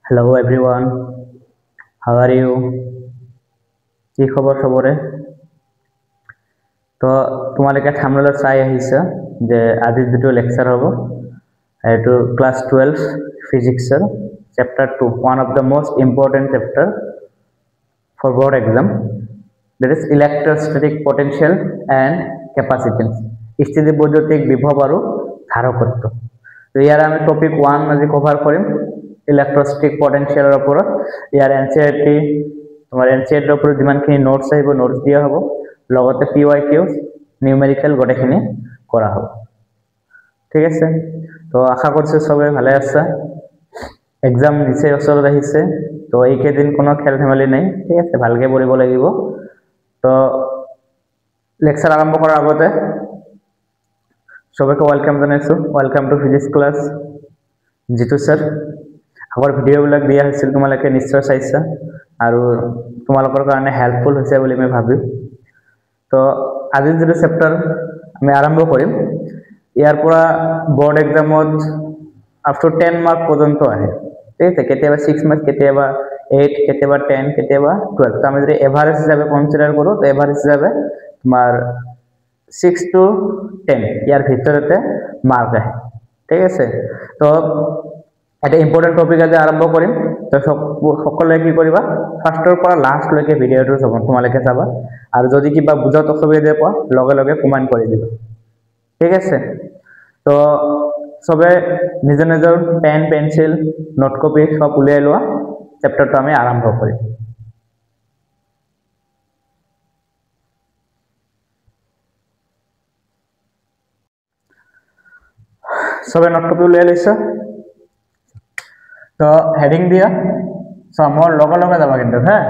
Hello everyone, how are you? কি খবৰ সবৰে? তো তোমালোকে থামনেলত চাই আহিছা যে আজিৰ যেটো লেকচাৰ হ'ব এটো class 12 ফিজিক্সৰ chapter 2, one of the most important chapter for board exam, that is electrostatic potential and capacitance. স্থিতি বৈদ্যুতিক বিভব আৰু ধাৰকত্ব। তো ইয়াৰ আমি টপিক 1 আজি কভাৰ কৰিম ইলেক্ট্ৰোস্ট্যাটিক পটেনশিয়ালৰ ওপৰত। ইয়াৰ এনসিইআৰটি তোমাৰ এনসিইআৰটিৰ ওপৰত যিমানখিনি নোটছ আহিব নোটছ দিয়া হ'ব, লগতে পিওয়াইকিউ নিউমেৰিকেল গটেখিনি কৰা হ'ব। ঠিক আছে, তো আশা কৰিছো সবে ভালে আছে। এক্সাম নিচে ওচৰত আহিছে, তো এইকেইদিন কোনো খেল ধেমালি নাই। ঠিক আছে, ভালকে পঢ়িব লাগিব। তো লেকচাৰ আৰম্ভ কৰাৰ আগতে সবাইকে ওয়েলকাম জানাইছো। Welcome to physics class Jitu sir. আগৰ ভিডিঅ'বিলাক দিয়া হৈছিল, তোমালোকে নিশ্চয় চাইছা আৰু তোমালোকৰ কাৰণে হেল্পফুল হৈছে বুলি মই ভাবো। তো আজিৰ যেটো চেপ্টাৰ আমি আৰম্ভ কৰিম, ইয়াৰ পৰা বোৰ্ড এক্সামত আপ টু 10 মাৰ্ক পৰ্যন্ত আহে। ঠিক আছে, কেতিয়াবা 6 মাৰ্ক, কেতিয়াবা 8, কেতিয়াবা 10, কেতিয়াবা 12। তো আমি যদি এভাৰেজ হিসাবে কনসিডাৰ কৰো, তো এভাৰেজ হিসাবে তোমাৰ 6 to 10 ইয়াৰ ভিতৰতে মাৰ্ক আহে। ঠিক আছে, তো এটা ইম্পৰ্টেন্ট টপিক আজি আৰম্ভ কৰিম। তো সকলোৱে কি কৰিবা, ফাৰ্ষ্টৰ পৰা লাষ্ট লৈকে ভিডিঅ'টো তোমালোকে চাবা, আৰু যদি কিবা বুজাত অসুবিধা পোৱা লগে লগে কমেন্ট কৰি দিবা। ঠিক আছে, তো সবে নিজৰ নিজৰ পেন পেন্সিল নোট কপি সব উলিয়াই লোৱা, চেপ্টাৰটো আমি আৰম্ভ কৰিম। সবে নোট কপি উলিয়াই লৈছা? তো হেডিং দিয়া মোৰ লগে লগে যাবা কিন্তু, হ্যাঁ।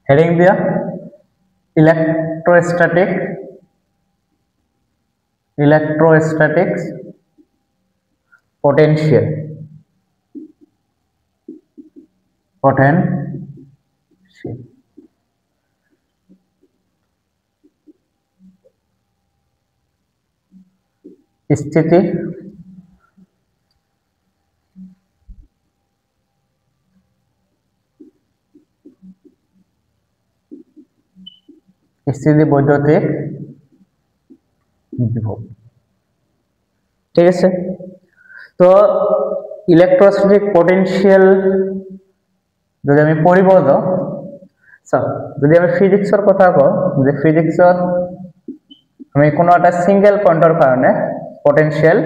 হেডিং দিয়া ইলেক্ট্রোস্ট্যাটিক্স potential স্থিতি বৈদ্যুতিক বিভব। ঠিক আছে, তো ইলেক্ট্রোস্ট্যাটিক পটেনশিয়াল যদি আমি পঢ়িব যাওঁ, যদি আমি ফিজিক্সৰ কথা কওঁ, যে ফিজিক্সত আমি কোনো এটা সিঙ্গেল পয়েন্টৰ কাৰণে পটেনশিয়াল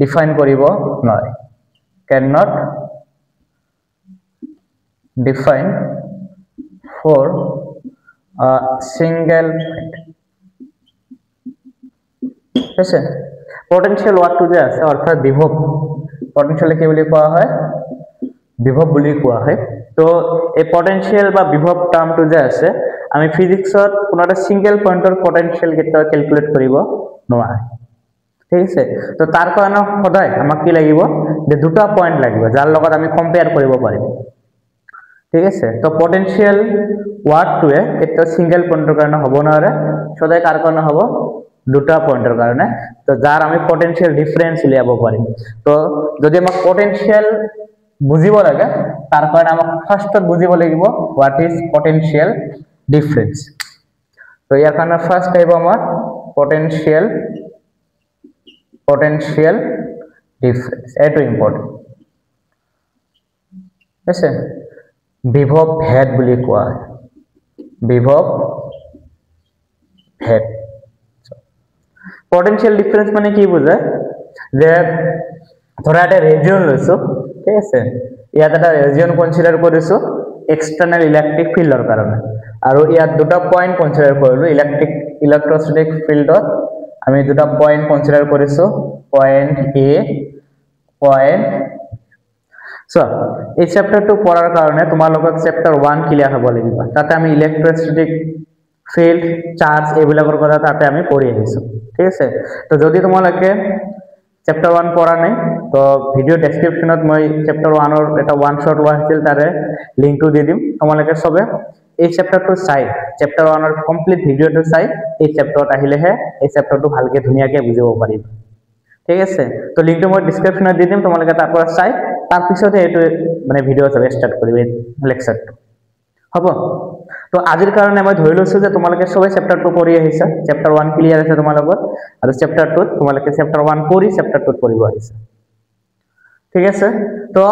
ডিফাইন কৰিব নোৱাৰি, can not define for a single point। ঠিক আছে, পটেনশিয়াল ওয়ার্ডটো যে আছে অর্থাৎ বিভব, পটেনশিয়াল কি বুলি কোৱা হয়, বিভব বুলি কোৱা হয়। তো এই পটেনশিয়াল বা বিভব টাৰ্মটো যে আছে, আমি ফিজিক্সত কোনো এটা সিঙ্গেল পয়েন্টৰ পটেনশিয়াল কেতিয়াও ক্যালকুলেট কৰিব নোৱাৰে। ঠিক আছে, তো তাৰ কাৰণে সদায় আমাক কি লাগিব, যে দুটা পয়েন্ট লাগিব যাৰ লগত আমি কম্পেয়াৰ কৰিব পাৰিম। ঠিক আছে, তো পটেনশিয়াল ওয়াৰ্ডটোৱে কেতিয়াও সিঙ্গেল পয়েন্টৰ কাৰণে হ'ব নোৱাৰে, সদায় কাৰ কাৰণে হ'ব, দুটা পয়েন্টৰ কাৰণে। তো যাৰ আমি পটেনশিয়াল ডিফাৰেন্স উলিয়াব পাৰিম। তো যদি আমাক পটেনশিয়াল বুজিব লাগে, তাৰ কাৰণে আমাক ফাৰ্ষ্টত বুজিব লাগিব হোৱাট ইজ পটেনশিয়াল ডিফাৰেন্স। তো ইয়াৰ কাৰণে ফাৰ্ষ্ট আহিব আমাৰ পটেনশিয়াল ডিফাৰেন্স, এটো ইম্পৰ্টেন্ট। ঠিক আছে, বিভব ভেদ বুলি কোৱা হয়, বিভব ভেদ। পটেনশিয়াল ডিফাৰেন্স মানে কি বুঝায়, যে ধৰা এটা ৰিজন লৈছো। ঠিক আছে, ইয়াত এটা ৰিজন কনসিডাৰ কৰিছো এক্সটাৰ্নাল ইলেক্ট্ৰিক ফিল্ডৰ কাৰণে, আৰু ইয়াত দুটা পয়েন্ট কনসিডাৰ কৰিলো ইলেক্ট্ৰোস্ট্যাটিক ফিল্ডত। আমি দুটা পয়েন্ট কনসিডাৰ কৰিছো, পয়েন্ট এ, পয়েন্ট। সো এই চ্যাপ্টাৰটো পড়াৰ কাৰণে তোমালোকক চ্যাপ্টাৰ 1 ক্লিয়াৰ হ'ব লাগিব। তাতে আমি ইলেক্ট্ৰোস্ট্যাটিক ফিল্ড, চাৰ্জ এইবিলাকৰ কথা তাতে আমি পঢ়ি আহিছো। ঠিক আছে, তো যদি তোমালোকে চ্যাপ্টার 1 পড়া নাই, তো ভিডিও ডেসক্রিপশনত মই চ্যাপ্টার 1 এটা ওয়ান শট লোৱা আছিল, তাৰে লিংকটো দি দিম। তোমালোকে সবে এই চ্যাপ্টাৰটো চাই, চ্যাপ্টাৰ 1 কমপ্লিট ভিডিওটো চাই এই চ্যাপ্টাৰত আহিলেহে এই চ্যাপ্টাৰটো ভালকে ধুনীয়াকে বুজিব পাৰিবা। ঠিক আছে, তো লিংকটো মই ডেসক্ৰিপশনত দি দিম, তোমালোকে তাৰ পৰা চাই তাৰ পিছতে এটো মানে ভিডিও চাবে স্টাৰ্ট কৰিবে লেকচাৰটো হ'ব তো আজিৰ কাৰণে মই ধৰি লৈছো যে তোমালোকে সবে চ্যাপ্টাৰ 2 পঢ়ি আহিছা চ্যাপ্টাৰ 1 ক্লিয়াৰ আছে তোমালোকৰ আৰু চ্যাপ্টাৰ 2 তোমালোকে চ্যাপ্টাৰ 1 পঢ়ি চ্যাপ্টাৰ 2 পঢ়িব আহিছা ঠিক আছে তো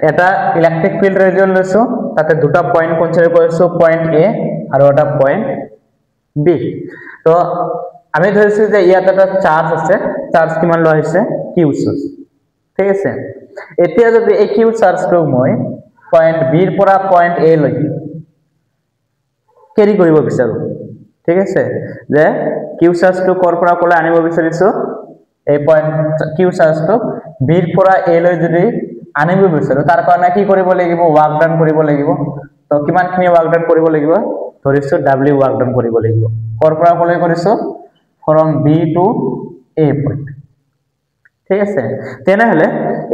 এটা ইলেক্ট্ৰিক ফিল্ড ৰিজন লৈছো তাতে দুটা পয়েন্ট কনসিডাৰ কৰিছো পয়েন্ট এ আৰু এটা পয়েন্ট বি তো আমি ধৰিছো যে ইয়াত এটা চাৰ্জ আছে চাৰ্জ কিমান লোৱা হৈছে কিউ চাৰ্জ ঠিক আছে এতিয়া যদি এই কিউ চাৰ্জটো মই পয়েন্ট বি ৰ পৰা পয়েন্ট এ লৈ কেৰি কৰিব বিচাৰো ঠিক আছে যে কিউ চাৰ্জটো কৰ পৰা কলে আনিব বিচাৰিছো এই পয়েন্ট কিউ চাৰ্জটো বি ৰ পৰা এ লৈ যদি আনিব বিচাৰো তাৰ কাৰণে কি কৰিব লাগিব ওয়াৰ্ক ডান কৰিব লাগিব তো কিমানখিনি ওয়াৰ্ক ডান কৰিব লাগিব ধৰিছো w ওয়াৰ্ক ডান কৰিব লাগিব কৰ পৰা কলে কৰিছো from b to a point ঠিক আছে তেনেহলে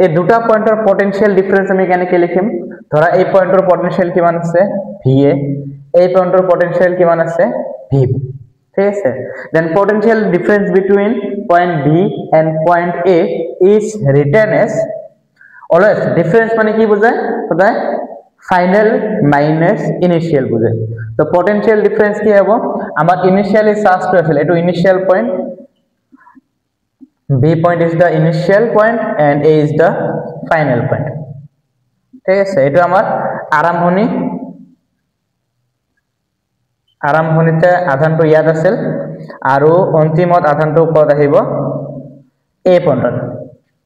এই দুটা পয়েন্টৰ পটেনশিয়াল ডিফাৰেন্স আমি কেনেকৈ লিখিম ধৰা এই পয়েন্টৰ পটেনশিয়াল কিমান আছে va এই পয়েন্টৰ পটেনশিয়াল কিমান আছে vb ঠিক আছে then potential difference between point b and point a is written as always difference মানে কি বোঝায় সদায় ফাইনাল মাইনাস ইনিশিয়াল বোঝায় তো পটেনশিয়াল ডিফারেন্স কি হ'ব আমাৰ ইনিশিয়ালি চার্জটো আছিল এটো initial point b point is the initial point and a is the final point ঠিক আছে এটো আমাৰ আৰম্ভণিতে আধানটো ইয়াত আছিল আৰু অন্তিমত আধানটো কত আহিব a পয়েন্টত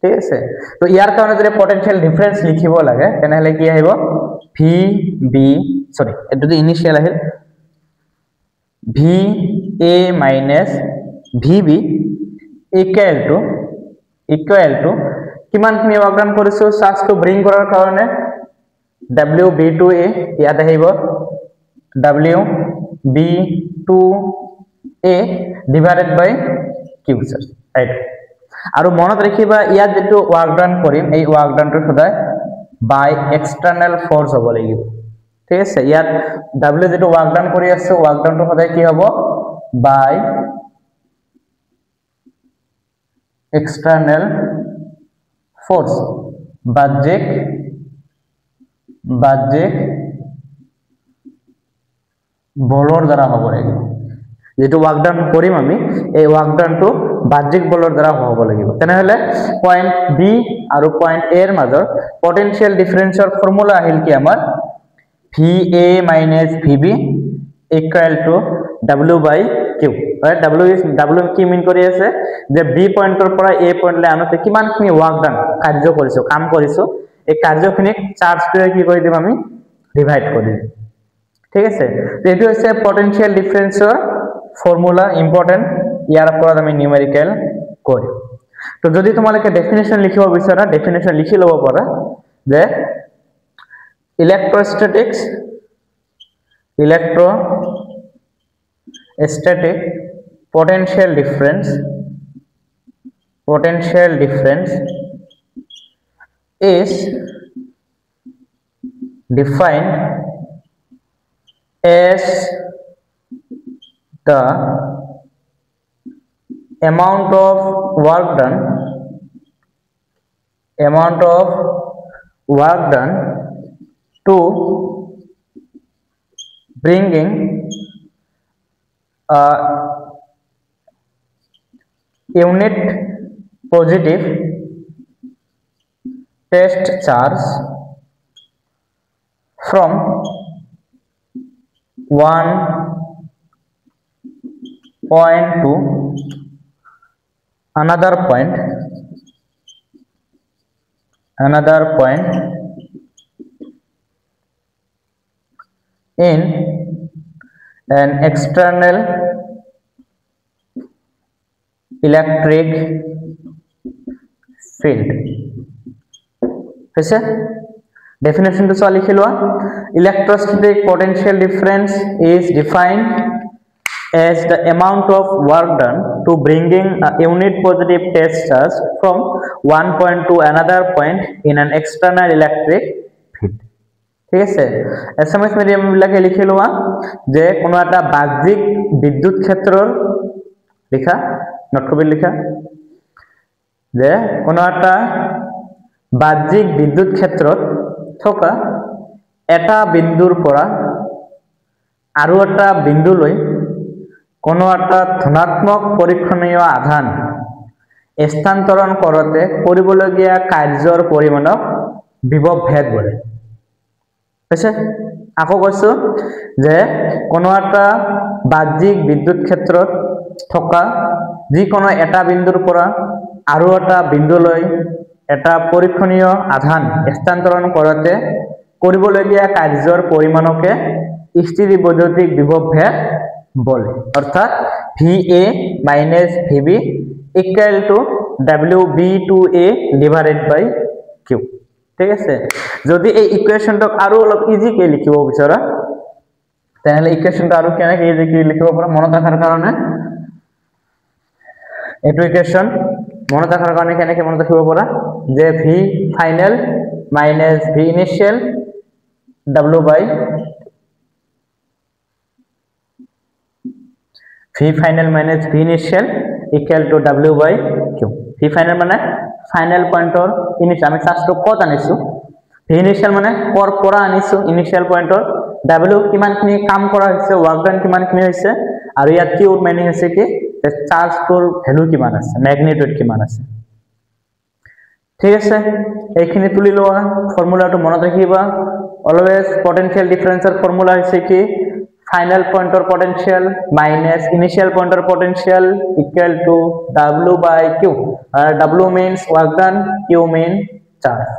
ঠিক আছে তো ইয়াৰ কাৰণে যদি পটেনশিয়াল ডিফারেন্স লিখিব লাগে তেনেহলে কি আহিব vb সরি এটো দি ইনিশিয়াল আহিল va minus vb equal to কিমান খিনি ওয়ার্ক কৰিছো চাৰ্জ টু ব্ৰিং কৰাৰ কাৰণে w b to a ইয়াত আহিব w b to a divided by q charge right আৰু মনত ৰাখিবা ইয়াত যেটো ওয়াৰ্ক ডান কৰিম এই ওয়ার্ক ডানটো সদায় বাই এক্সটার্নাল ফোর্স হ'ব লাগিব ঠিক আছে ইয়াত w যেটো ওয়ার্ক ডান কৰি আছে ওয়াৰ্ক ডানটো সদায় কি হ'ব বাই external force বাহ্যিক বলৰ দ্বাৰা হ'ব লাগিব যেটো ওয়াৰ্ক ডান কৰিম আমি এই ওয়াৰ্ক ডানটো বাহ্যিক বলৰ দ্বাৰা হ'ব লাগিব তেনেহলে পয়েন্ট বি আৰু পয়েন্ট এ ৰ মাজৰ পটেনশিয়াল ডিফাৰেন্সৰ ফৰ্মুলা আহিল কি আমাৰ va minus vb equal to w by q right w কি মিন কৰি আছে যে b পয়েন্টৰ পৰা a পয়েন্টলৈ আনোতে কিমানখিনি ওয়াৰ্ক ডান কাৰ্য কৰিছো কাম কৰিছো এই কাৰ্যখিনিক চাৰ্জটোৱে কি কৰি দিম আমি ডিভাইড কৰি দিম ঠিক আছে তো এটো হৈছে পটেনশিয়াল ডিফাৰেন্সৰ ফৰ্মুলা ইম্পৰ্টেন্ট ইয়াৰ ওপৰত আমি নিউমেৰিকেল কৰিম তো যদি তোমালোকে ডেফিনেশন লিখিব বিচাৰা ডেফিনেশন লিখি লব পাৰা যে electrostatic potential difference is defined as the amount of work done to bringing a unit positive test charge from one point to another point in an external electric field হৈছে definition to লিখি লোৱা electrostatic potential difference is defined as the amount of work done to bringing a unit positive test charge from one point to another point in an external electric field ঠিক আছে SMS medium বিলাকে লিখি লোৱা যে কোনো এটা বাহ্যিক বিদ্যুৎ ক্ষেত্ৰৰ লিখা নোট কপি লিখা যে কোনো এটা বাহ্যিক বিদ্যুৎ ক্ষেত্ৰত থকা এটা বিন্দুৰ পৰা আৰু এটা বিন্দুলৈ কোনো এটা ধনাত্মক পৰীক্ষণীয় আধান স্থানান্তৰণ কৰোঁতে কৰিবলগীয়া কাৰ্যৰ পৰিমাণক বিভৱ ভেদ বোলে। হৈছে আকৌ কৈছো যে কোনো এটা বাহ্যিক বিদ্যুৎ ক্ষেত্ৰত থকা যিকোনো এটা বিন্দুৰ পৰা আৰু এটা বিন্দুলৈ এটা পৰীক্ষণীয় আধান স্থানান্তৰণ কৰোঁতে কৰিবলগীয়া কাৰ্যৰ পৰিমাণকে স্থিতিবৈদ্যুতিক বিভৱ ভেদ বলে। অর্থাৎ VA minus VB equal to WB2A divided by Q। ঠিক আছে, যদি এই ইকুয়েশনটো আৰু অলপ ইজিকে লিখিব বিচৰা তাহলে ইকুয়েশনটো আৰু কেনেকৈ ইজিকে লিখিব পাৰা মনত ৰাখাৰ কাৰণে এইটো ইকুয়েশন মনত ৰাখাৰ কাৰণে কেনেকৈ মনত ৰাখিব পাৰা যে V final minus V initial W by V final minus V initial equal to W by Q। V final মানে ফাইনাল পয়েন্টৰ ইনিশিয়াল আমি চাৰ্জটো কত আনিছো, V initial মানে কৰ পৰা আনিছো ইনিশিয়াল পয়েন্টৰ, W কিমানখিনি কাম কৰা হৈছে ওয়াৰ্ক ডান কিমানখিনি হৈছে আৰু ইয়াত Q মিনিং হৈছে কি চাৰ্জটোৰ ভ্যালু কিমান আছে ম্যাগনিটিউড কিমান আছে। ঠিক আছে, এইখিনি তুলি লোৱা ফৰ্মুলাটো মনত ৰাখিবা। অলওয়েজ পটেনশিয়াল ডিফাৰেন্সৰ ফৰ্মুলা হৈছে কি ফাইনাল পয়েন্টৰ পটেনশিয়াল মাইনাস ইনিশিয়াল পয়েন্টৰ potential equal to W by Q। W means work done, Q means charge।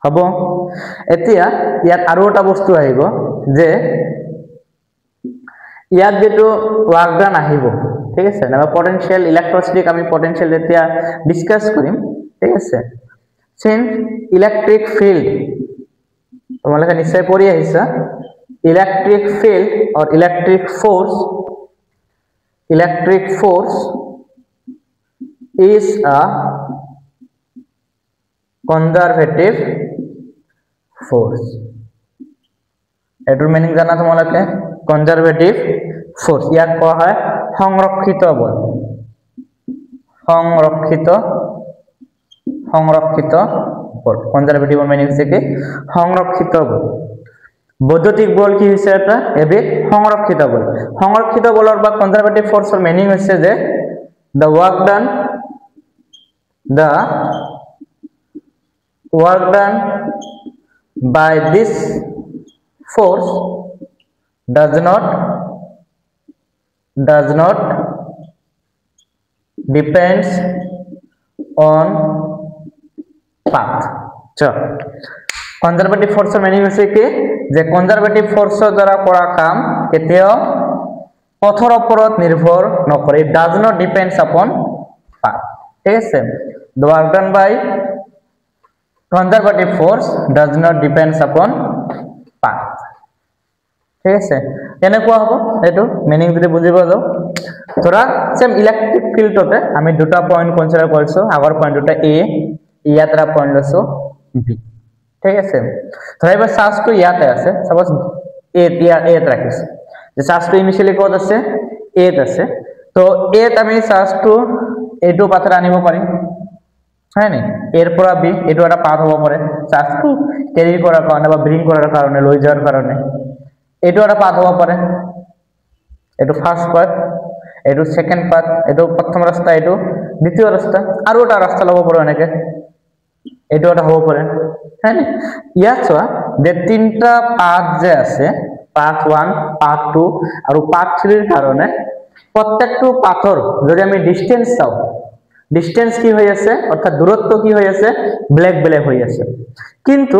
হ'ব, এতিয়া ইয়াত আৰু এটা বস্তু আহিব যে ইয়াত যেটো work done আহিব, ঠিক আছে না পটেনশিয়াল ইলেক্ট্রোস্ট্যাটিক আমি পটেনশিয়াল যেতিয়া ডিসকাস কৰিম। ঠিক আছে, সিন্স ইলেক্ট্রিক ফিল্ড তোমালোকে নিশ্চয় পঢ়ি আহিছা electric field or electric force is a conservative force। এটার মিনিং জানা তোমালোকে conservative force ইয়াক কোৱা হয় সংৰক্ষিত বল। সংৰক্ষিত বল conservative মিনিং হৈছে কি সংৰক্ষিত বল। বৈদ্যুতিক বল কি হৈছে এটা এবিধ সংৰক্ষিত বল। সংৰক্ষিত বলৰ বা কনজাৰভেটিভ ফোৰ্সৰ মিনিং হৈছে যে the work done by this force does not depends on path। Conservative ফোৰ্সৰ মিনিং হৈছে কি যে কনজাৰভেটিভ ফোৰ্সৰ দ্বাৰা কৰা কাম কেতিয়াও পথৰ ওপৰত নিৰ্ভৰ নকৰে। It does not depends upon path. ঠিক আছে, the work done by conservative force does not depends upon path। ঠিক আছে, কেনেকুৱা হ'ব এইটো মিনিং যদি বুজিব যাও ধৰা সেম ইলেক্ট্ৰিক ফিল্ডতে আমি দুটা পয়েন্ট কনসিডাৰ কৰিছো। আগৰ পয়েন্ট দুটা A, ইয়াত এটা পয়েন্ট লৈছো B। ঠিক আছে, ধৰা এবাৰ চাৰ্জটো ইয়াতে আছে, সাপোজ A ৰাখিছো যে চাৰ্জটো ইনিশিয়ালি ক'ত আছে A ত আছে। তো A ত আমি চাৰ্জটো এইটো পাথৰে আনিব পাৰিম হয় নি, এৰ পৰা B এইটো এটা পাথ হ'ব পাৰে চাৰ্জটো ক্যাৰি কৰাৰ কাৰণে বা ব্ৰিং কৰাৰ কাৰণে লৈ যোৱাৰ কাৰণে এইটো এটা পাথ হ'ব পাৰে। এইটো ফাৰ্স্ট পাথ, এইটো সেকেন্ড পাথ, এইটো প্ৰথম ৰাস্তা, এইটো দ্বিতীয় ৰাস্তা, আৰু এটা ৰাস্তা ল'ব পাৰো এনেকে এইটো এটা হ'ব পাৰে হ্যাঁ নি। ইয়াত চোৱা যে তিনটা পাথ যে আছে পাথ 1 পাথ 2 আৰু পাথ 3 এৰ কাৰণে প্ৰত্যেকটো পাথৰ যদি আমি ডিসটেন্স চাও ডিসটেন্স কি হৈ আছে অর্থাৎ দূরত্ব কি হৈ আছে ব্ল্যাক হৈ আছে। কিন্তু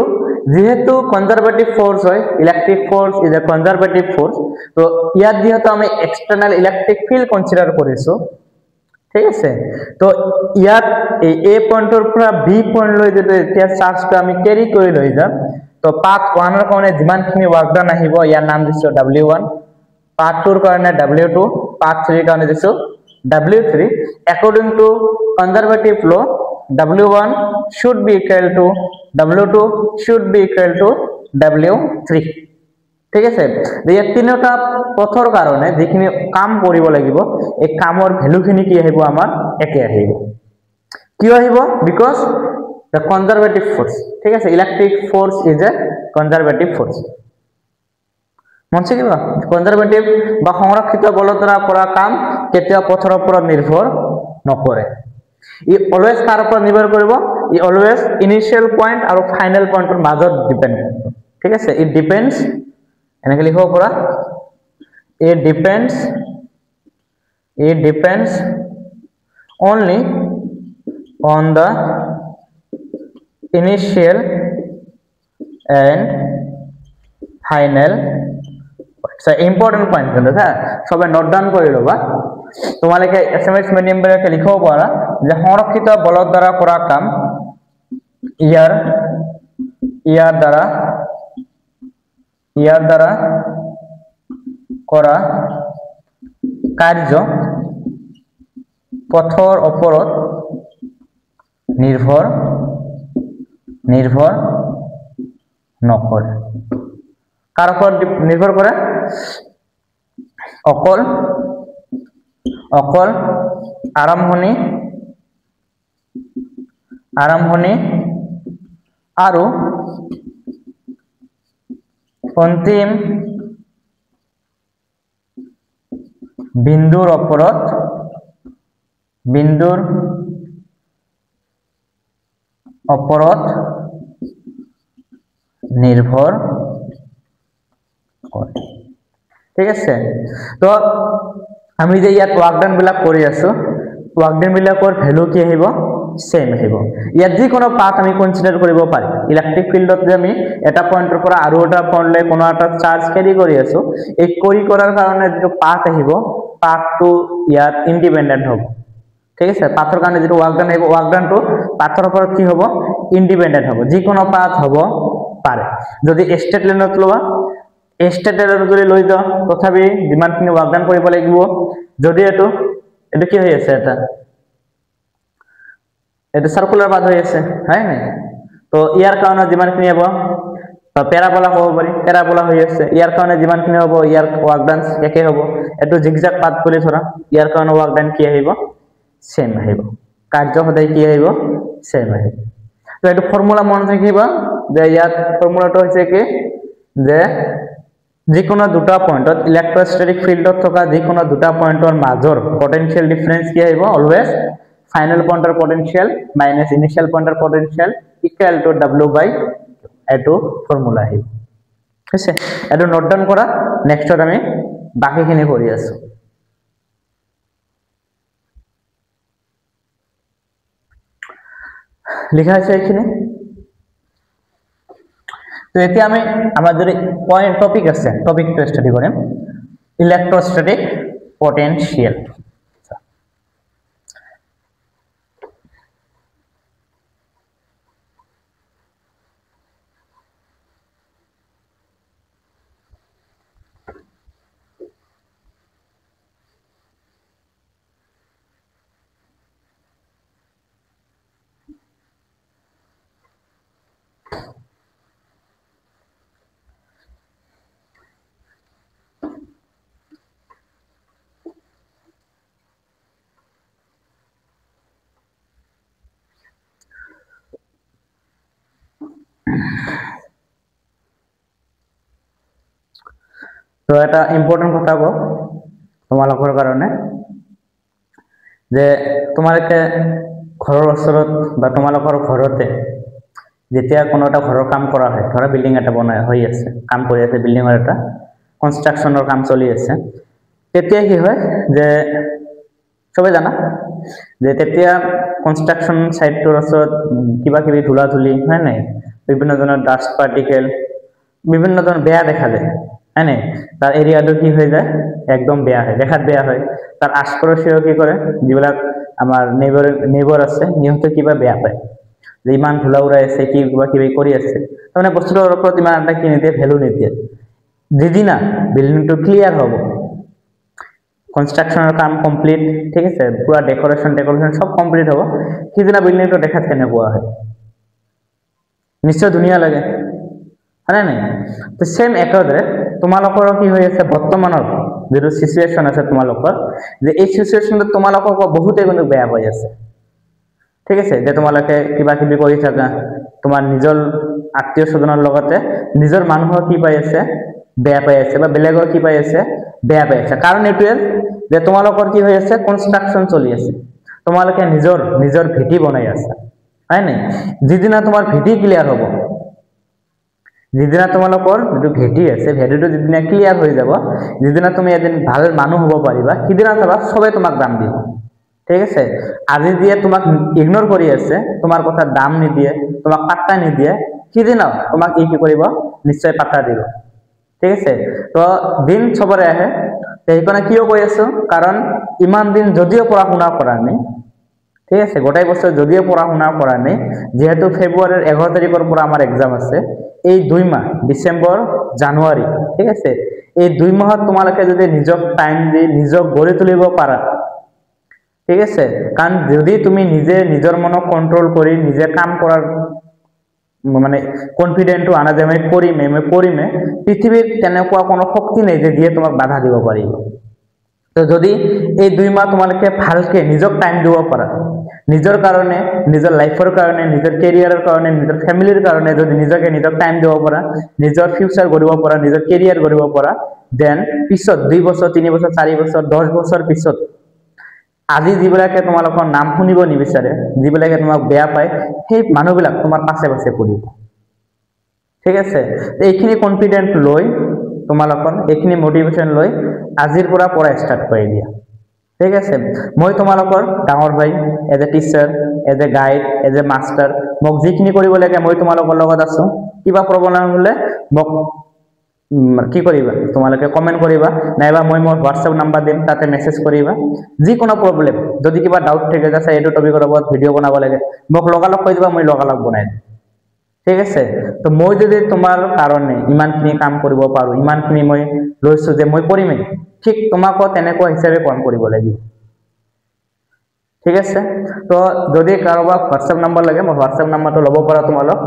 যেহেতু কনজারভেটিভ ফোর্স হয় electric force is a conservative force, তো ইয়াত যেহেতু আমি এক্সটার্নাল ইলেকট্রিক ফিল্ড কনসিডার কৰিছো। ঠিক আছে, তো ইয়াত এই A পয়েন্টৰ পৰা B পয়েন্ট লৈ যদি এতিয়া চাৰ্জটো আমি ক্যাৰি কৰি লৈ যাম তো পাথ 1 এৰ কাৰণে যিমানখিনি ওয়াৰ্ক ডান আহিব ইয়াৰ নাম দিছো W1, পাথ 2 এৰ কাৰণে W2, পাথ 3 এৰ কাৰণে দিছো W3। according to conservative law W1 should be equal to W2 should be equal to W3। ঠিক আছে, এই তিনটা পথৰ কাৰণে যিখিনি কাম কৰিব লাগিব এই কামৰ ভ্যালুখিনি কি আহিব আমাৰ একে আহিব। কিয় আহিব বিকজ দ্য কনজারভেটিভ ফোর্স ঠিক আছে electric force is a conservative force মনছে কিবা কনজারভেটিভ বা সংৰক্ষিত বলৰ দ্বাৰা কৰা কাম কেতিয়া পথৰ ওপৰত নিৰ্ভৰ নকৰে ই অলৱেজ কাৰ ওপৰত নিৰ্ভৰ কৰিব ই অলৱেজ ইনিশিয়াল পইণ্ট আৰু ফাইনেল পইণ্টৰ মাজত ডিপেন্ড ঠিক আছে ইট ডিপেন্ডস এনেকৈ লিখিব পৰা it depends only on the initial and final so important point কিন্তু হ্যাঁ সবাই নোট ডাউন কৰি লবা তোমালোকে এসএমএস মিডিয়াম বিলাকে লিখিব পাৰা যে সংৰক্ষিত বলৰ দ্বাৰা কৰা কাম ইয়াৰ দ্বাৰা কৰা কাৰ্য পথৰ ওপৰত নিৰ্ভৰ নকৰে কাৰ ওপৰত নিৰ্ভৰ কৰে অকল আৰম্ভণি আৰু অন্তিম বিন্দুৰ ওপৰত নিৰ্ভৰ কৰে ঠিক আছে তো আমি যে ইয়াত ওয়াৰ্কডান বিলাক কৰি আছো ওয়াৰ্কডান বিলাকৰ ভ্যালু কি আহিব সেম আহিব ইয়াত যি কোনো পাথ আমি কনসিডার কৰিব পাৰি ইলেক্ট্ৰিক ফিল্ডত যে আমি এটা পয়েন্টৰ পৰা আৰু এটা পয়েন্টলৈ কোনো এটা চাৰ্জ ক্যাৰি কৰি আছো এই কৰি কৰাৰ কাৰণে যেটো পাথ আহিব পাথটো ইয়াত ইন্ডিপেন্ডেন্ট হ'ব ঠিক আছে পাথৰ কাৰণে যেটো ওয়াৰ্কডান আহিব ওয়াৰ্কডানটো পাথৰ ওপৰত কি হ'ব ইন্ডিপেন্ডেন্ট হ'ব যি কোনো পাথ হ'ব পাৰে যদি স্টেট লাইনত লোৱা স্টেট লাইনত যদি লৈ যাও তথাপি যিমানখিনি ওয়াৰ্কডান কৰিব লাগিব যদি এটো কি হৈ আছে এটা সাৰ্কুলাৰ পাথ হৈ আছে হয় নাই তো ইয়াৰ কাৰণে যিমানখিনি হ'ব প্যাৰাবোলা হ'ব পাৰি প্যাৰাবোলা হৈ আছে ইয়াৰ কাৰণে যিমানখিনি হ'ব ইয়াৰ ওয়াৰ্কডান একে হ'ব এটো জিগজাগ পাথ বুলি ধৰা ইয়াৰ কাৰণে ওয়াৰ্কডান কি আহিব সেম আহিব কাৰ্য সদায় কি আহিব সেম আহিব তো এটো ফৰ্মুলা মন ৰাখিবা যে ইয়াত ফৰ্মুলাটো হৈছে কি যে যিকোনো দুটা পয়েন্টত ইলেক্ট্ৰোস্ট্যাটিক ফিল্ডত থকা যিকোনো দুটা পয়েন্টৰ মাজৰ পটেনশিয়াল ডিফাৰেন্স কি আহিব অলৱেজ ফাইনাল পয়েন্টৰ পটেনশিয়াল মাইনাস ইনিশিয়াল পয়েন্টৰ potential equal to w by এটো ফৰ্মুলা আহিব আছে এটো নোট ডাউন কৰা নেক্সটত আমি বাকিখিনি কৰি আছো লিখা আছে এখানে তো এতিয়া আমি আমাৰ যদি পয়েন্ট টপিক আছে টপিকটো স্টাডি কৰিম ইলেক্ট্ৰোস্ট্যাটিক পটেনশিয়াল তো এটা ইম্পৰ্টেন্ট কথা কো তোমালোকৰ কাৰণে যে তোমালোকে ঘৰৰ ওচৰত বা তোমালোকৰ ঘৰতে যেতিয়া কোনো এটা ঘৰৰ কাম কৰা হয় ধৰা বিল্ডিং এটা বনাই হৈ আছে কাম কৰি আছে বিল্ডিংৰ এটা কনস্ট্ৰাকশনৰ কাম চলি আছে তেতিয়া কি হয় যে সবে জানা যে তেতিয়া কনস্ট্ৰাকশন সাইটৰ ওচৰত কিবা কিবি ধুলা ধুলি হয় নাই বিভিন্ন ধৰণৰ ডাস্ট পাৰ্টিকেল বিভিন্ন ধৰণৰ বেয়া দেখা যায় হয় নাই তার এরিয়াটো কি হয়ে যায় একদম বেয়া হয় দেখাত বেয়া হয় তার আশপাশেও কি করে যেবিলাক আমার নেইবার আছে নিহত কিবা বেয়া পায় যে ইমান ধুলা উড়াই আছে কিবা কিবি কৰি আছে মানে বস্তুটোৰ ওপৰত ইমান এটা কি নিদিয়ে ভ্যালু নিদিয়ে যেদিনা বিল্ডিংটো ক্লিয়ার হ'ব কনস্ট্রাকশনের কাম কমপ্লিট ঠিক আছে পুরা ডেকোরেশন সব কমপ্লিট হ'ব সেদিনা বিল্ডিংটো দেখাত কেনেকুৱা হয় নিশ্চয় ধুনীয়া লাগে হয় নাই তো সেম একদৰে তোমালোকৰ কি হৈ আছে বৰ্তমানৰ যেটো সিচুৱেচন আছে তোমালোকৰ যে এই সিচুৱেচনটো তোমালোকৰ বহুতে কিন্তু বেয়া হৈ আছে ঠিক আছে যে তোমালোকে কিবা কিবি কৰি থাকা তোমাৰ নিজৰ আত্মীয় স্বজনৰ লগতে নিজৰ মানুহৰ কি পাই আছে বেয়া পাই আছে বা বেলেগৰ কি পাই আছে বেয়া পাই আছে কাৰণ এইটোৱে যে তোমালোকৰ কি হৈ আছে কনস্ট্ৰাকশন চলি আছে তোমালোকে নিজৰ ভিটি বনাই আছে হয় নাই যিদিনা তোমাৰ ভিটি ক্লিয়াৰ হ'ব যিদিনা তোমালোকৰ যেটো ভেটি আছে ভেটিটো যিদিনা ক্লিয়াৰ হৈ যাব যিদিনা তুমি এদিন ভাল মানুহ হ'ব পাৰিবা কিদিনা চাবা সবে তোমাক দাম দিব ঠিক আছে আজি দিয়ে তোমাক ইগনোৰ কৰি আছে তোমাৰ কথা দাম নিদিয়ে তোমাক পাত্তা নিদিয়ে কিদিনা তোমাক কি কৰিব নিশ্চয় পাত্তা দিব ঠিক আছে তো দিন সবৰে আহে সেইকাৰণে কিয় কৈ আছো কাৰণ ইমান দিন যদিও পঢ়া-শুনা কৰা নাই ঠিক আছে গোটাই বছৰ যদিও পঢ়া-শুনা কৰা নাই যেহেতু ফেব্ৰুৱাৰীৰ 11 তাৰিখৰ পৰা আমাৰ এক্সাম আছে এই 2 মাহ ডিসেম্বৰ জানুৱাৰী ঠিক আছে এই 2 মাহত তোমালোকে যদি নিজক টাইম দি নিজক গঢ়ি তুলিব পাৰা ঠিক আছে কাৰণ যদি তুমি নিজে নিজৰ মনক কন্ট্ৰোল কৰি নিজে কাম কৰাৰ মানে কনফিডেন্টটো আনা যে মই কৰিমে পৃথিৱীৰ তেনেকুৱা কোনো শক্তি নাই যে দিয়ে তোমাক বাধা দিব পাৰিব তো যদি এই 2 মাহ তোমালোকে ভালকে নিজক টাইম দিব পাৰা নিজৰ কাৰণে নিজৰ লাইফৰ কাৰণে নিজৰ কেৰিয়াৰৰ কাৰণে নিজৰ ফ্যামিলিৰ কাৰণে যদি নিজক টাইম দিব পাৰা নিজৰ ফিউচাৰ গঢ়িব পাৰা নিজৰ কেৰিয়াৰ গঢ়িব পাৰা দেন পিছত 2 বছৰ 3 বছৰ 4 বছৰ 10 বছৰ পিছত আজি যিবিলাকে তোমালোকৰ নাম শুনিব নিবিচাৰে যিবিলাকে তোমাক বেয়া পায় সেই মানুহবিলাক তোমাৰ পাছে পাছে পৰিব ঠিক আছে এইখিনি কনফিডেন্ট লৈ তোমালোকৰ এইখিনি মোটিভেশন লৈ আজিৰ পৰা পঢ়া ষ্টাৰ্ট কৰি দিয়া ঠিক আছে মই তোমালোকৰ ডাঙৰ ভাই as a teacher as a guide as a master মোক যিখিনি কৰিব লাগে মই তোমালোকৰ লগত আছো কিবা প্ৰব্লেম হলে মোক কি কৰিবা তোমালোকে কমেন্ট কৰিবা নাইবা মই মোৰ WhatsApp নাম্বাৰ দিম তাতে মেসেজ কৰিবা যি কোনো প্ৰব্লেম যদি কিবা ডাউট থাকে যাতে এইটো টপিকৰ ওপৰত ভিডিও বনাব লাগে মোক লগালগ কৈ দিবা মই লগালগ বনাই দিম ঠিক আছে তো মই যদি তোমাৰ কাৰণে ইমানখিনি কাম কৰিব পাৰো ইমানখিনি মই লৈছো যে মই কৰিমে ঠিক তোমাকো তেনেকুৱা হিচাপে কাম কৰিব লাগিব ঠিক আছে তো যদি কাৰোবাক WhatsApp নাম্বাৰ লাগে মোৰ WhatsApp নাম্বাৰটো ল'ব পাৰা তোমালোক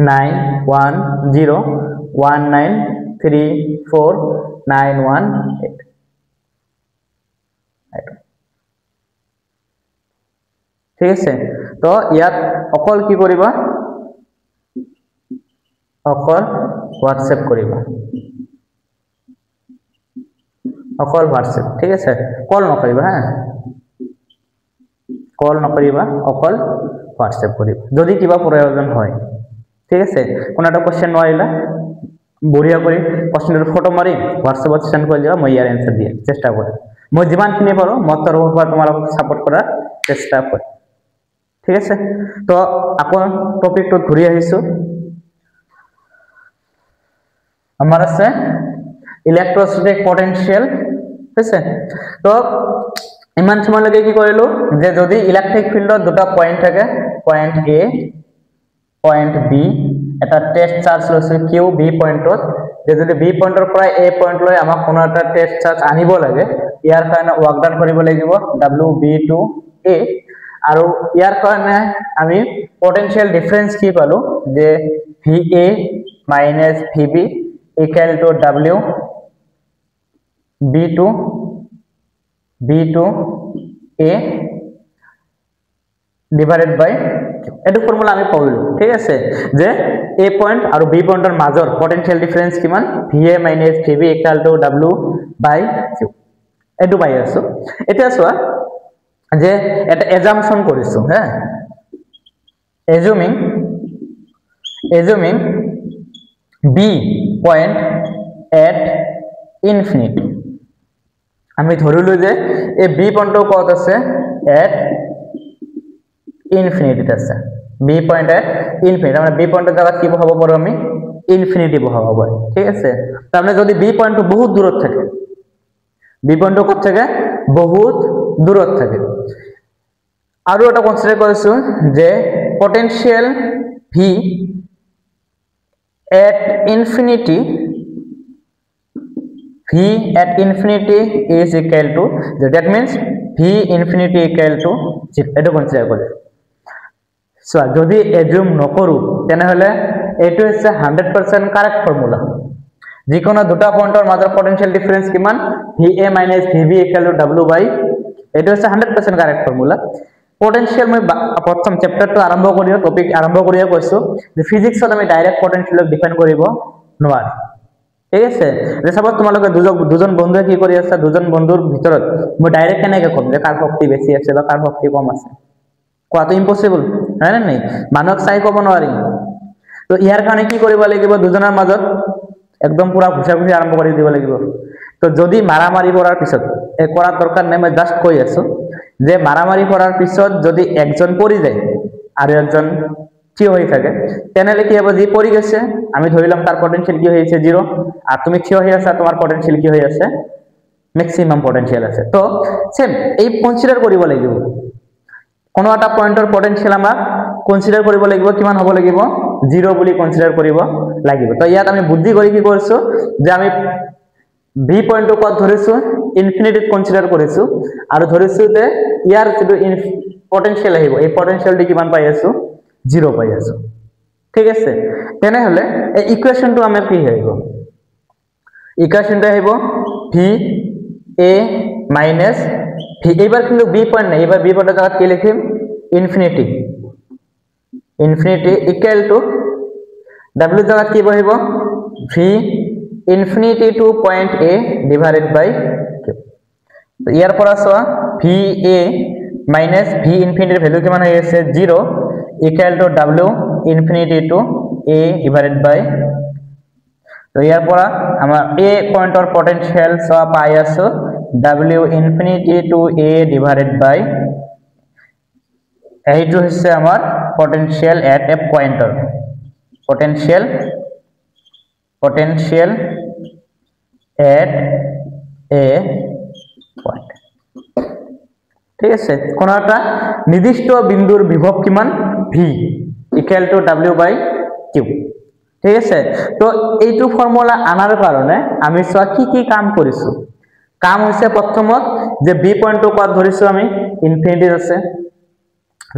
9101934918 ঠিক আছে তো ইয়াত অকল কি কৰিবা অকল WhatsApp কৰিবা অকল WhatsApp ঠিক আছে কল নকৰিবা হা কল নকৰিবা অকল WhatsApp কৰিবা যদি কিবা প্ৰয়োজন হয় ঠিক আছে কোন এটা কোশ্চেন নোৱাৰিলা বঢ়িয়া কৰি কোশ্চেনৰ ফটো মাৰি WhatsApp-ত সেন্ড কৰি দিবা মই ইয়াৰ এনসাৰ দিয়ে চেষ্টা কৰিম মই যিমানখিনি পাৰো মই তৰফৰ পৰা তোমালোকক সাপোৰ্ট কৰাৰ চেষ্টা কৰিম ঠিক আছে তো আকৌ টপিকটো ঘূৰি আহিছো আমাৰ আছে ইলেক্ট্ৰোস্ট্যাটিক পটেনশিয়াল ঠিক আছে তো ইমান সময় লাগে কি কৰিলো যে যদি ইলেক্ট্ৰিক ফিল্ডত দুটা পয়েন্ট থাকে পয়েন্ট এ পয়েন্ট বি এটা টেস্ট চার্জ লৈছে কিউ বি পয়েন্টত যে যদি বি পয়েন্টৰ পৰা এ পয়েন্ট লৈ আমাক কোনো এটা টেস্ট চাৰ্জ আনিব লাগে ইয়াৰ কাৰণে ওয়াৰ্ক ডান কৰিব লাগিব WB2A আৰু ইয়াৰ কাৰণে আমি পটেনশিয়াল ডিফারেন্স কি পালো যে VA minus VB equal to W B2A divided by এটো ফর্মুলা আমি পাইলো ঠিক আছে যে A পয়েন্ট আৰু B পয়েন্টৰ মাজৰ পটেনশিয়াল ডিফারেন্স কিমান VA minus VB equal to W by Q এটো পাই আছো এটা চোৱা যে এটা অ্যাজাম্পশন কৰিছো হ্যাঁ assuming B point at infinity আমি ধৰিলো যে এই B পয়েন্টটো কত আছে at infinity আছে B point at infinity আমরা B পয়েন্টের জায়গা কি বহাব পাৰো আমি infinity বহাব পাৰো ঠিক আছে তাহলে যদি B পয়েন্টটো বহুত দূৰত থাকে B পয়েন্টটো কত থাকে বহুত দূৰত থাকে আৰু এটা কনসিডাৰ কৰিছো যে potential V at infinity is equal to that means V infinity equal to 0 এটো কনসিডার কৰি সো যদি এজুম নকৰো তেনে হলে এটো হচ্ছে 100% কাৰেক্ট ফৰ্মুলা যিকোনো দুটা পয়েন্টৰ মাজৰ পটেনশিয়াল ডিফারেন্স কিমান VA minus VB equal to W by এটো হচ্ছে 100% কারেক্ট ফর্মুলা পটেনশিয়াল মই প্ৰথম চেপ্টাৰটো আৰম্ভ কৰি টপিক আৰম্ভ কৰি কৈছো যে ফিজিক্সত আমি ডাইৰেক্ট পটেনশিয়াল ডিফাইন কৰিব নোৱাৰি ঠিক আছে যে সাপোজ তোমালোকে দুজন বন্ধুৱে কি কৰি আছে দুজন বন্ধুৰ ভিতৰত মই ডাইৰেক্ট কেনেকৈ ক'ম যে কাৰ শক্তি বেছি আছে বা কাৰ শক্তি কম আছে কোৱাটো ইম্পসিবল হয় না নাই মানুহক চাই ক'ব নোৱাৰি তো ইয়াৰ কাৰণে কি কৰিব লাগিব দুজনৰ মাজত একদম পুৰা ঘুষাঘুষি আৰম্ভ কৰি দিব লাগিব তো যদি মাৰামাৰি কৰাৰ পিছত কৰাৰ দৰকাৰ নাই মই জাস্ট কৈ আছো যে মাৰামাৰি কৰাৰ পিছত যদি একজন পৰি যায় আৰু একজন থিয় হৈ থাকে তেনেহলে কি হ'ব যি পৰি গৈছে আমি ধৰিলাম তাৰ পটেনশিয়াল কি হৈ আছে 0 আৰ তুমি থিয় হৈ আছা তোমাৰ পটেনশিয়াল কি হৈ আছে ম্যাক্সিমাম পটেনশিয়াল আছে তো সেম এই কনসিডার কৰিব লাগিব কোনো এটা পয়েন্টৰ পটেনশিয়াল আমাক কনসিডাৰ কৰিব লাগিব কিমান হ'ব লাগিব 0 বুলি কনসিডাৰ কৰিব লাগিব তো ইয়াত আমি বুদ্ধি কৰি কি কৰিছো যে আমি v পয়েন্টটো কত ধৰিছো ইনফিনিটিত কনসিডাৰ কৰিছো আৰু ধৰিছো যে ইয়াৰ যেটো পটেনশিয়াল আহিব এই পটেনশিয়ালটি কিমান পাই আছো 0 পাই আছো ঠিক আছে তেনেহলে এই ইকুয়েশনটো আমাৰ কি আহিব ইকুয়েশনটো আহিব v a minus v এবাৰ কিন্তু b পয়েন্ট নাই এবাৰ b পয়েন্টৰ জায়গাত কি লিখিম ইনফিনিটি ইকুয়াল টু w জায়গাত কি বহিব v infinity to point a divided by q তো ইয়াৰ পৰা সোৱা v a minus v infinity এর ভ্যালু কিমান হৈ আছে 0 equal to w infinity to a divided by তো ইয়াৰ পৰা আমাৰ a পয়েন্টৰ পটেনশিয়াল সোৱা পাই আছো w infinity to a divided by এইটো হৈছে আমাৰ potential at a pointer potential at a point ঠিক আছে কোন একটা নির্দিষ্ট বিন্দুর বিভব কিমান v equal to w by q ঠিক আছে তো এইটো ফর্মুলা আনার কারণে আমি সোয়া কি কাম কৰিছো কাম হৈছে প্ৰথমত যে b পয়েন্টটো কত ধৰিছো আমি ইনফিনিটি আছে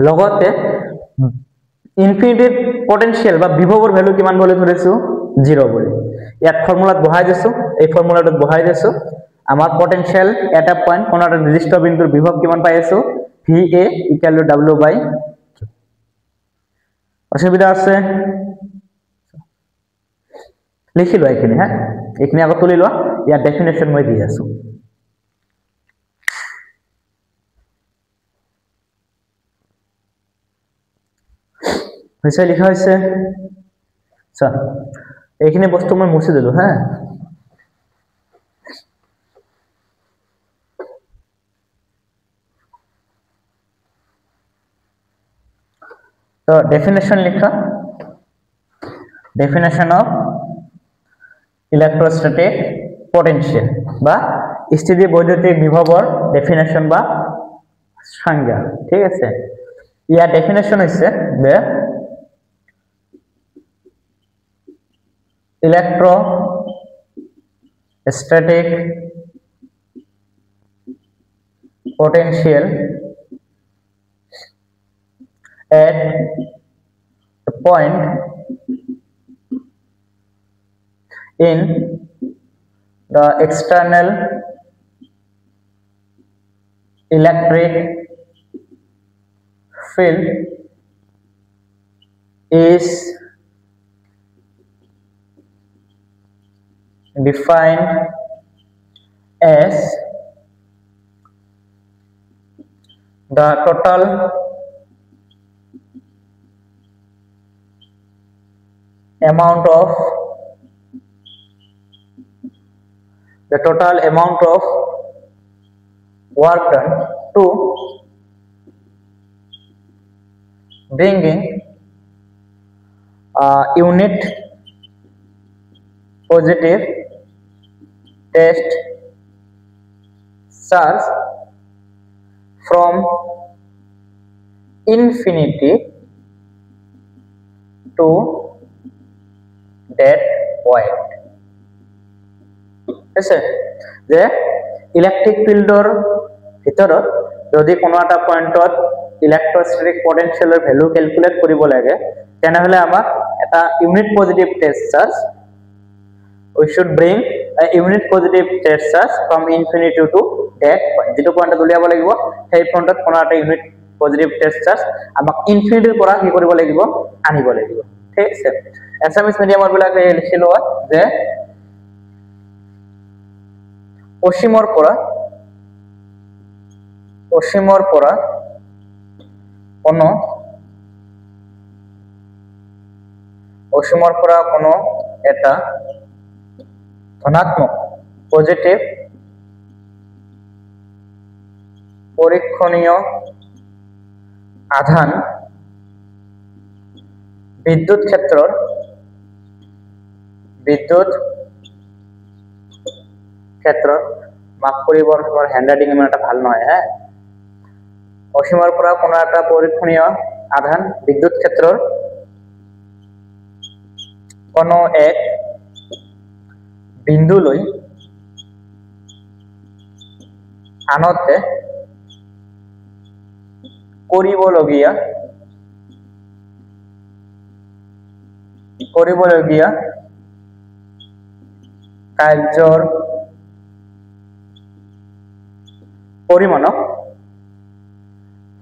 লগতে ইনফিনিটিৰ পটেনশিয়াল বা বিভৱৰ ভ্যালু কিমান বলে ধৰিছো 0 বলি ইয়াত ফর্মুলাত বহাই দিছো এই ফর্মুলাটো বহাই দিছো আমার পটেনশিয়াল এটা পয়েন্ট কোন একটা নির্দিষ্ট বিন্দুর বিভব কিমান পাই আছো va equal to w by q অসুবিধা আছে লিখি লও এখানে হ্যাঁ এখানে আগত তুলি লও ইয়ার ডেফিনেশন মই দি আছো হইছে লিখা হইছে আচ্ছা এখানে বস্তু মই মুছে দিলো হ্যাঁ তো ডেফিনেশন লিখা ডেফিনেশন অফ ইলেকট্রোস্ট্যাটিক পটেনশিয়াল বা স্থিতিবৈদ্যুতিক বিভৱৰ ডেফিনেশন বা সংজ্ঞা ঠিক আছে ইয়াৰ ডেফিনেশন হৈছে যে electrostatic potential at a point in the external electric field is defined as the total amount of work done to bringing unit positive test charge from infinity to that point আছে যে electric ফিল্ডৰ ভিতৰত যদি কোনো এটা পয়েন্টত ইলেকট্ৰোস্ট্যাটিক পটেনশিয়ালৰ value calculate কৰিব লাগে তেনেহলে আমাক এটা unit positive test charge we should bring a unit positive test charge from infinity to that point যেটো পয়েন্টত উলিয়াব লাগিব সেই পয়েন্টত কোনো এটা ইউনিট পজিটিভ টেষ্ট চাৰ্জ আমাক ইনফিনিটিৰ পৰা কি কৰিব লাগিব আনিব লাগিব ঠিক আছে এছামিছ মিডিয়ামৰ বিলাকে লিখিলো যে অসীমৰ পৰা কোনো এটা ধনাত্মক পজিটিভ পৰীক্ষণীয় আধান বিদ্যুৎ ক্ষেত্ৰৰ মাফ কৰিব তোমাৰ হ্যান্ডৰাইটিং ইমান এটা ভাল নহয় হ্যাঁ অসীমৰ পৰা কোনো এটা পৰীক্ষণীয় আধান বিদ্যুৎ ক্ষেত্ৰৰ কোনো এক বিন্দুলৈ আনতে কৰিবলগীয়া কাৰ্যৰ পৰিমাণক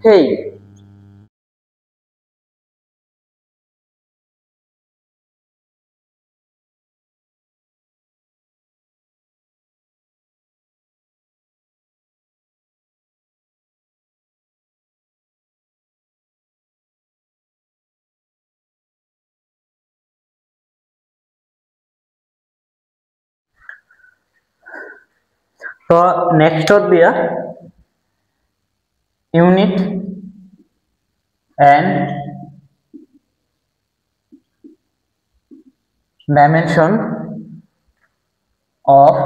সেই তো নেক্সটত দিয়া unit and dimension of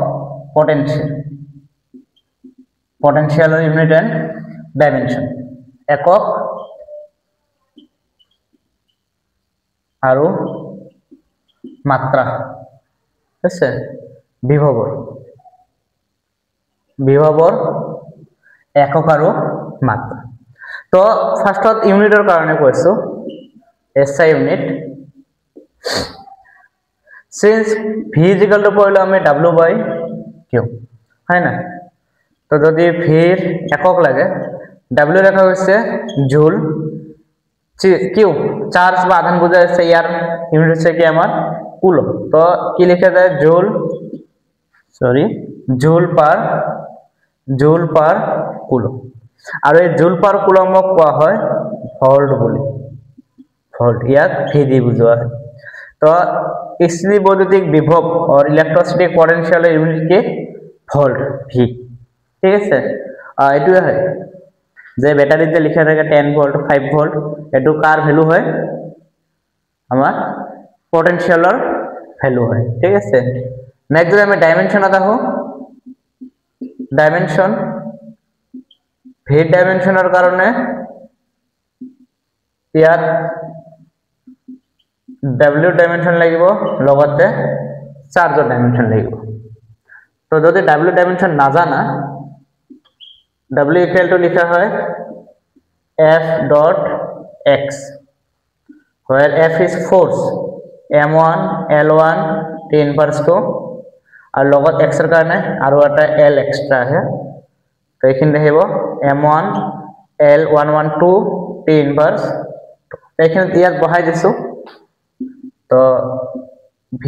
potential unit and dimension একক আৰু মাত্ৰা আছে বিভৱৰ একক আৰু মাত্ৰা তো ফাৰ্স্টত ইউনিটৰ কাৰণে কৈছো SI ইউনিট since v = পড়লো আমি w/q হয় না তো যদি v এর একক লাগে w লেখা হচ্ছে জুল q চার্জ বা আধান বোঝায় হচ্ছে ইয়ার ইউনিট হচ্ছে কি আমার কুলম তো কি লেখা যায় জুল পার কুলম আর এই জুল পার কুলমক কোৱা হয় ভোল্ট বলি ভোল্ট ইয়াক v দিয়ে বুঝোৱা হয় तो स्थिति বৈদ্যুতিক বিভব और इलेक्ट्रोस्टैटिक पोटेंशियल यूनिट के ভোল্ট v ঠিক আছে এটুৱে হয় যে ব্যাটারিতে লিখা থাকে 10 ভোল্ট 5 ভোল্ট এটু কার ভ্যালু হয় আমার পোটেনশিয়ালৰ ভ্যালু হয় ঠিক আছে নেক্সট আমি ডাইমেনশন দেখো ডাইমেনশন v ডাইমেনশনৰ কাৰণে ইয়াত w ডাইমেনশন লাগিব লগতে চাৰ্জৰ ডাইমেনশন লাগিব তো যদি w ডাইমেনশন না জানা w = লিখা হয় f.x where f is force m1 l1 t inverse 2 আর লগত x এর কারণে আৰু এটা l এক্সট্রা আছে তো এখানে দেখিব m1 l112 t inverse এখানে ইয়াত বহাই দিছো तो v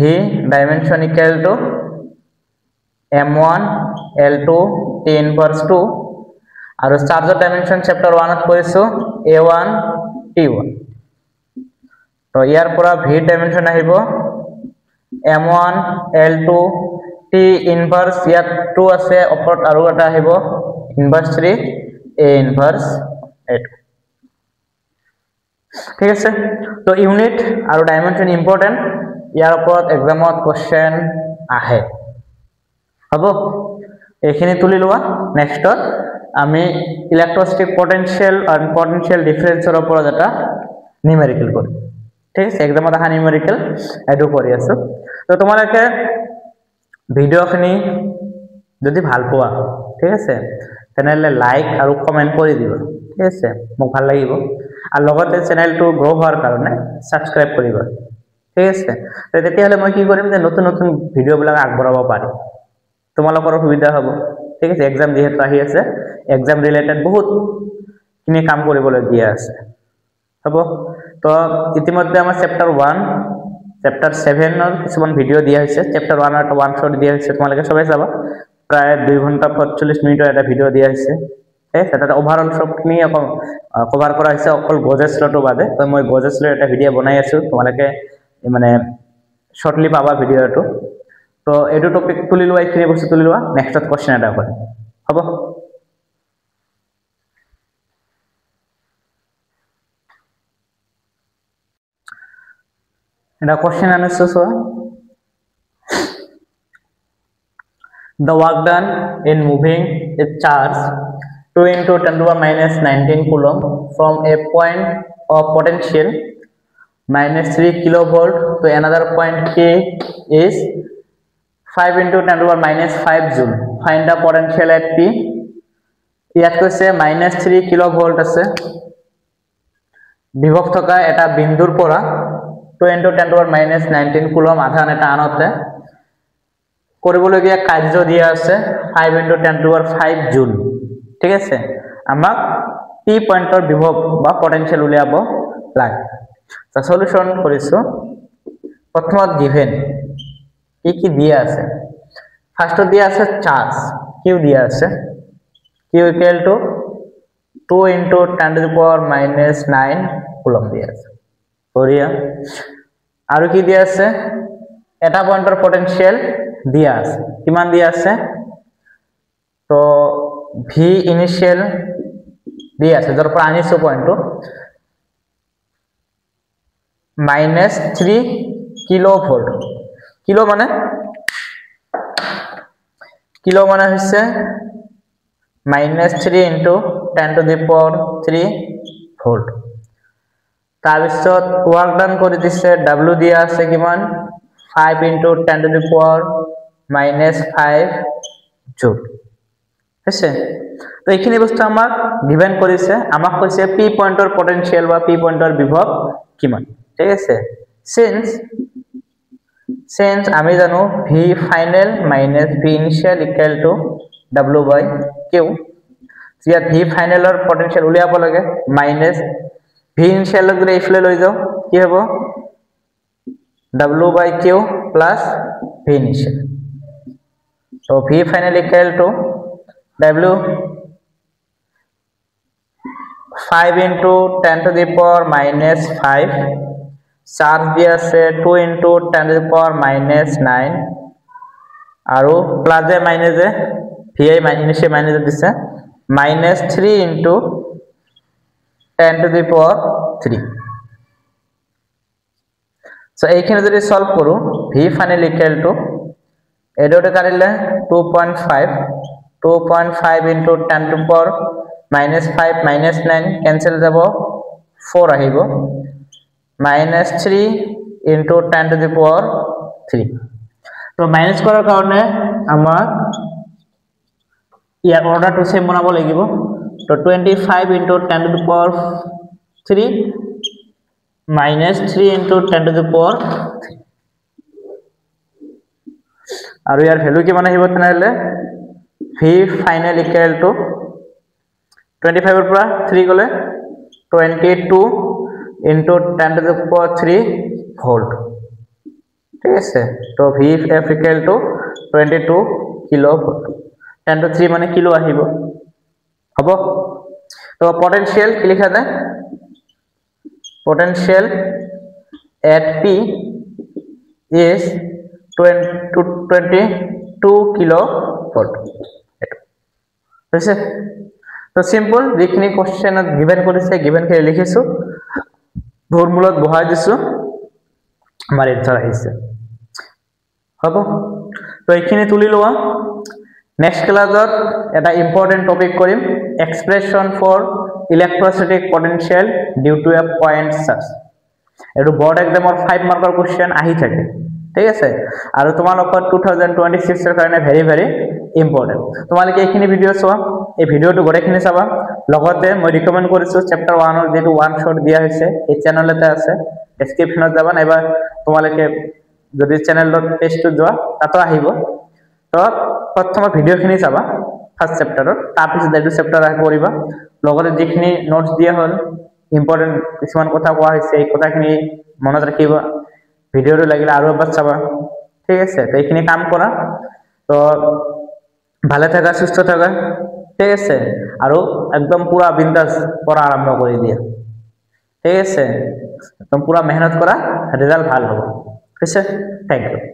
dimension equal to m1 l2 t inverse 2 और charger dimension chapter 1 পড়িছো a1 t1 तो ইয়ার পুরা v डायमेंशन আহিব m1 l2 t inverse ইয়াত 2 আছে ওপৰত আৰু এটা আহিব inverse 3 a inverse 8 ঠিক আছে তো ইউনিট আৰু ডাইমেনশন ইম্পৰ্টেন্ট ইয়াৰ ওপৰত এক্সামত কোশ্চেন আহে হ'ব এইখিনি তুলি লোৱা নেক্সটত আমি ইলেক্ট্ৰোস্ট্যাটিক পোটেনশিয়াল আৰু পোটেনশিয়াল ডিফাৰেন্সৰ ওপৰত এটা নিউমেৰিকেল কৰিম ঠিক আছে এক্সামত আহা নিউমেৰিকেল এডু কৰি আছো তো তোমালোকে ভিডিওখিনি যদি ভাল পোৱা ঠিক আছে তেনেহলে লাইক আৰু কমেন্ট কৰি দিবা ঠিক আছে মোক ভাল লাগিব আর লগতে চ্যানেলটো গ্রো হওয়ার কারণে সাবস্ক্রাইব করিবা ঠিক আছে তো তেতিয়াহলে মই কি কৰিম যে নতুন নতুন ভিডিওবিলাক আগবঢ়াব পাৰি তোমালোকৰ সুবিধা হ'ব ঠিক আছে এক্সাম যেহেতু আহি আছে এক্সাম রিলেটেড বহুত খিনি কাম কৰিবলৈ দিয়া আছে হ'ব তো ইতিমধ্যে আমাৰ চেপ্টাৰ 1 চেপ্টাৰ 7 ৰ কিছুমান ভিডিও দিয়া হৈছে চেপ্টাৰ 1 আৰু 1 শৰ্ট দিয়া হৈছে তোমালোকে সবাই চাবা প্ৰায় 2 ঘন্টা 45 মিনিটৰ এটা ভিডিও দিয়া হৈছে এটা ওভাৰঅল সবখিনি কভাৰ কৰা হৈছে অকল গজেছ লটো বাদে তো মই গজেছ লৰ এটা ভিডিও বনাই আছো তোমালোকে মানে শৰ্টলি পাবা ভিডিওটো তো এটো টপিক তুলি লোৱা এইখিনি বস্তু তুলি লোৱা নেক্সটত কোশ্চেন এটা হ'ব হ'ব এটা কোশ্চেন আনছো so the work done in moving a charge 2 into 10 to the power minus 19 coulomb from a point of potential minus 3 kilovolt to another point K is 5 into 10 to the power minus 5 joule. Find the potential at P. ইয়াত কৈছে minus 3 kilovolt আছে বিভব থকা এটা বিন্দুৰ পৰা 2 into 10 to the power minus 19 coulomb আধান এটা আনতে কৰিবলগীয়া কাৰ্য দিয়া আছে 5 into 10 to the power 5 joule ঠিক আছে আমাক P পয়েন্টৰ বিভব বা পটেনশিয়াল উলিয়াব লাগে তো সলিউশন কৰিছো প্ৰথমত গিভেন কি দিয়া আছে ফার্স্ট দিয়া আছে চার্জ Q দিয়া আছে Q equal to 2 into 10 to the power minus 9 coulomb দিয়া আছে বঢ়িয়া আৰু কি দিয়া আছে এটা পয়েন্টৰ পটেনশিয়াল দিয়া আছে কিমান দিয়া আছে তো V ইনিশিয়াল দিয়া আছে যার উপর আনিছো পয়েন্টটো -3 কিলোভোল্ট কিলো মানে হইছে -3 into 10 to the power 3 volt তার পিছত ওয়ার্ক ডান করে দিছে W দিয়া আছে কিমান 5 into 10 to the power minus 5 joule আছে তো এইখিনি বস্তু আমাক গিভেন কৰিছে আমাক কৈছে P পয়েন্টৰ পটেনশিয়াল বা P পয়েন্টৰ বিভব কিমান ঠিক আছে since আমি জানো V final minus V initial equal to W by Q এতিয়া V final ৰ পটেনশিয়াল উলিয়াব লাগে minus V initial যদি ইফালে লৈ যাও কি হ'ব W by Q plus V initial so V final equal to W 5 into 10 to the power minus 5 charge দিয়া আছে 2 into 10 to the power minus 9 আৰু প্লাস এ মাইনাস এ Vi মাইনাস এ মাইনাস দিছে minus 3 into 10 to the power 3 so এইখানে যদি solve করু V final equal to এডোটা কাটিলে 2.5 into 10 to the power minus 5 minus 9 cancel যাব 4 আহিব minus 3 into 10 to the power 3 তো minus করার কারণে আমার ইয়ার অর্ডারটো সেম বনাব লাগিব তো 25 into 10 to the power 3 minus 3 into 10 to the power 3 আৰু ইয়াৰ ভ্যালু কিমান আহিব তেনহলে V final equal to 25 ৰ পৰা 3 গলে 22 into 10 to the power 3 volt ঠিক আছে তো VF equal to 22 kilovolt 10 to 3 মানে কিলো আহিব হ'ব তো পটেনশিয়াল কি লিখা যায় potential at P is 22 kilovolt বুঝছে তো সিম্পল যিখিনি কোশ্চেনত গিভেন কৰিছে গিভেন কে লিখিছো ফৰ্মুলাত বহাই দিছো আমাৰ এনসাৰ আহিছে হ'ব তো এইখিনি তুলি লোৱা নেক্সট ক্লাসত এটা ইম্পৰ্টেন্ট টপিক কৰিম expression for electrostatic potential due to a point charge এটো বোৰ্ড এক্সামৰ 5 মাৰ্কৰ কোশ্চেন আহি থাকে ঠিক আছে আৰু তোমালোকৰ 2026 ৰ কাৰণে ভেৰি ইম্পৰ্টেন্ট তোমালোকে এইখিনি ভিডিও চোৱা এই ভিডিওটো গৰেখিনি চাবা লগতে মই ৰিকমেন্ড কৰিছো চ্যাপ্টাৰ 1 ৰ যেটো ওয়ান শট দিয়া হৈছে এই চেনেলতে আছে ডেসক্ৰিপচনত যাবা নাইবা তোমালোকে যদি চেনেলত পেজটো যোৱা তাতো আহিব তো প্ৰথম ভিডিওখিনি চাবা ফাৰ্ষ্ট চেপ্টাৰৰ তাৰপিছত এইটো চেপ্টাৰ আহি কৰিবা লগতে যিখিনি নোটছ দিয়া হ'ল ইম্পৰ্টেণ্ট কিছুমান কথা কোৱা হৈছে এই কথাখিনি মনত ৰাখিবা ভিডিঅ'টো লাগিলে আৰু এবাৰ চাবা ঠিক আছে তো এইখিনি কাম কৰা তো ভালে থাকা সুস্থ থাকা ঠিক আছে আৰু একদম পুৰা বিন্দাস পঢ়া আৰম্ভ কৰি দিয়া ঠিক আছে একদম পুৰা মেহনত কৰা ৰেজাল্ট ভালো হবে ঠিক আছে থ্যাংক ইউ